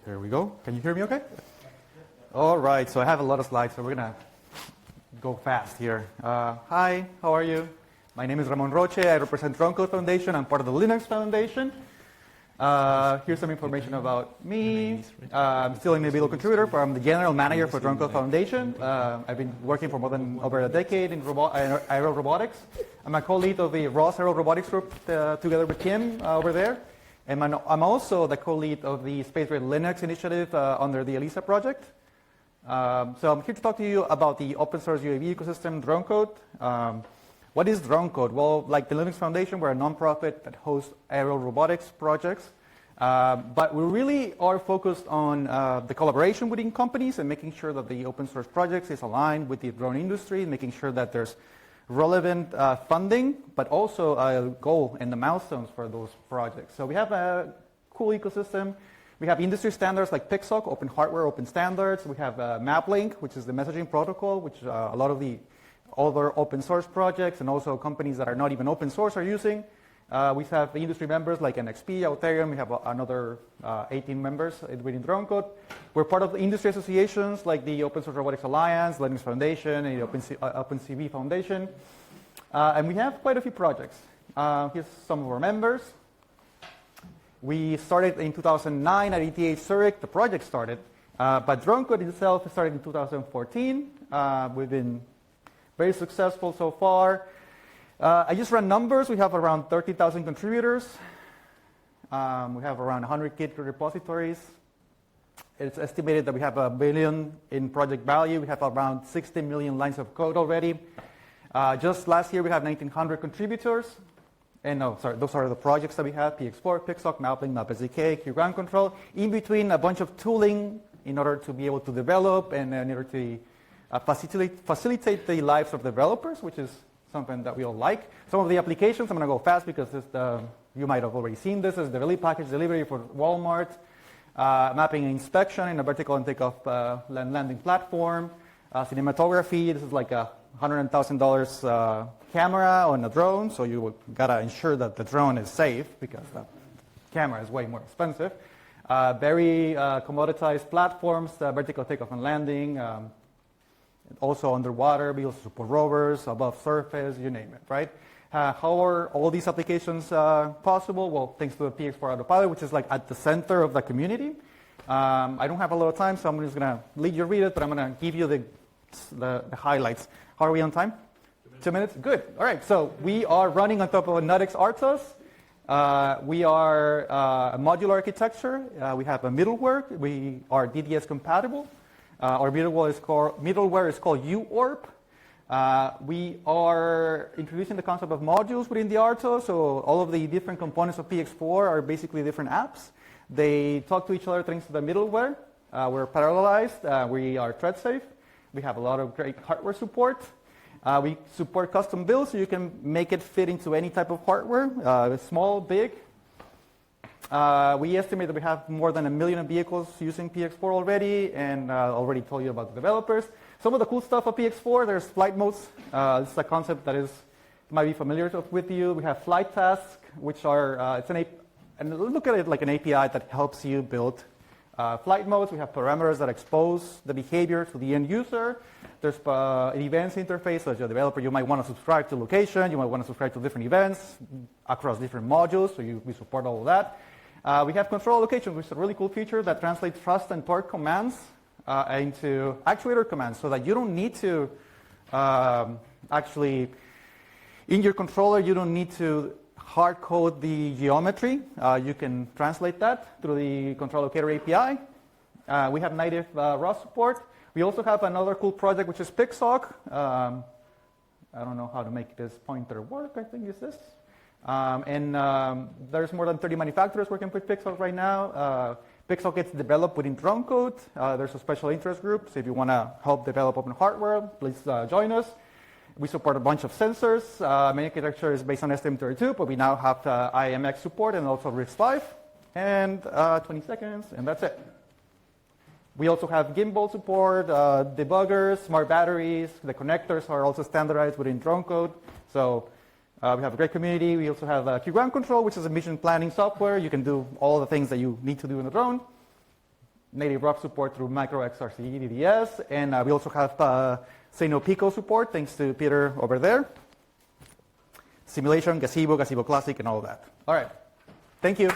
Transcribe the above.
Here we go. Can you hear me okay? All right, so I have a lot of slides, so we're going to go fast here. Hi, how are you? My name is Ramón Roche. I represent Dronecode Foundation. I'm part of the Linux Foundation. Here's some information about me. I'm still an individual contributor, but I'm the general manager for Dronecode Foundation. I've been working for more than over a decade in aerial robotics. I'm a co-lead of the ROS Aerial Robotics Group together with Kim over there. And I'm also the co-lead of the Space-Grade Linux initiative under the ELISA project. So I'm here to talk to you about the open source UAV ecosystem, Dronecode. What is Dronecode? Well, like the Linux Foundation, we're a nonprofit that hosts aerial robotics projects. But we really are focused on the collaboration within companies and making sure that the open source projects is aligned with the drone industry, making sure that there's relevant funding, but also a goal and the milestones for those projects. So we have a cool ecosystem. We have industry standards like Pixhawk, open hardware, open standards. We have MapLink, which is the messaging protocol, which a lot of the other open source projects and also companies that are not even open source are using. We have industry members like NXP, Auterion. We have another 18 members within Dronecode. We're part of the industry associations like the Open Source Robotics Alliance, Linux Foundation, and the OpenCV Foundation. And we have quite a few projects. Here's some of our members. We started in 2009 at ETH Zurich. The project started. But Dronecode itself started in 2014. We've been very successful so far. I just ran numbers. We have around 30,000 contributors. We have around 100 Git repositories. It's estimated that we have $1 billion in project value. We have around 60 million lines of code already. Just last year, we had 1,900 contributors. And no, sorry, those are the projects that we have: PX4, Pixhawk, MapLink, MapSDK, QGround Control. In between, a bunch of tooling in order to be able to develop and in order to facilitate the lives of developers, which is something that we all like. Some of the applications, I'm going to go fast because you might have already seen this, is the release package delivery for Walmart, mapping and inspection in a vertical and takeoff landing platform, cinematography. This is like a $100,000 camera on a drone, so you got to ensure that the drone is safe because the camera is way more expensive. Very commoditized platforms, vertical takeoff and landing, also underwater. We also support rovers, above surface, you name it, right? How are all these applications possible? Well, thanks to the PX4 Autopilot, which is like at the center of the community. I don't have a lot of time, so I'm just going to lead you read it, but I'm going to give you the highlights. How are we on time? 2 minutes? Good. All right, so we are running on top of a Nudex RTOS. We are a modular architecture. We have a middleware. We are DDS compatible. Our middleware is called UORP. We are introducing the concept of modules within the RTOS, so all of the different components of PX4 are basically different apps. They talk to each other thanks to the middleware. We're parallelized. We are thread safe. We have a lot of great hardware support. We support custom builds, so you can make it fit into any type of hardware, small, big. We estimate that we have more than 1 million vehicles using PX4 already, and already told you about the developers. Some of the cool stuff of PX4, there's flight modes. This is a concept that might be familiar with you. We have flight tasks, which are, and look at it like an API that helps you build flight modes. We have parameters that expose the behavior to the end user. There's an events interface, so as a developer, you might want to subscribe to location. You might want to subscribe to different events across different modules, so we support all of that. We have control allocation, which is a really cool feature that translates thrust and torque commands into actuator commands, so that you don't need to actually, in your controller, you don't need to hard code the geometry. You can translate that through the control locator API. We have native ROS support. We also have another cool project, which is Pixhawk. I don't know how to make this pointer work, I think it's this. There's more than 30 manufacturers working with Pixhawk right now. Pixhawk gets developed within Dronecode. There's a special interest group, so if you want to help develop open hardware, please join us. We support a bunch of sensors. Main architecture is based on STM32, but we now have IMX support and also RISC-V. And 20 seconds, and that's it. We also have gimbal support, debuggers, smart batteries. The connectors are also standardized within Dronecode. So we have a great community. We also have QGround Control, which is a mission planning software. You can do all the things that you need to do in a drone. native ROP support through micro XRC DDS, and we also have Seno Pico support, thanks to Peter over there. Simulation, Gazebo, Gazebo Classic, and all that. All right. Thank you.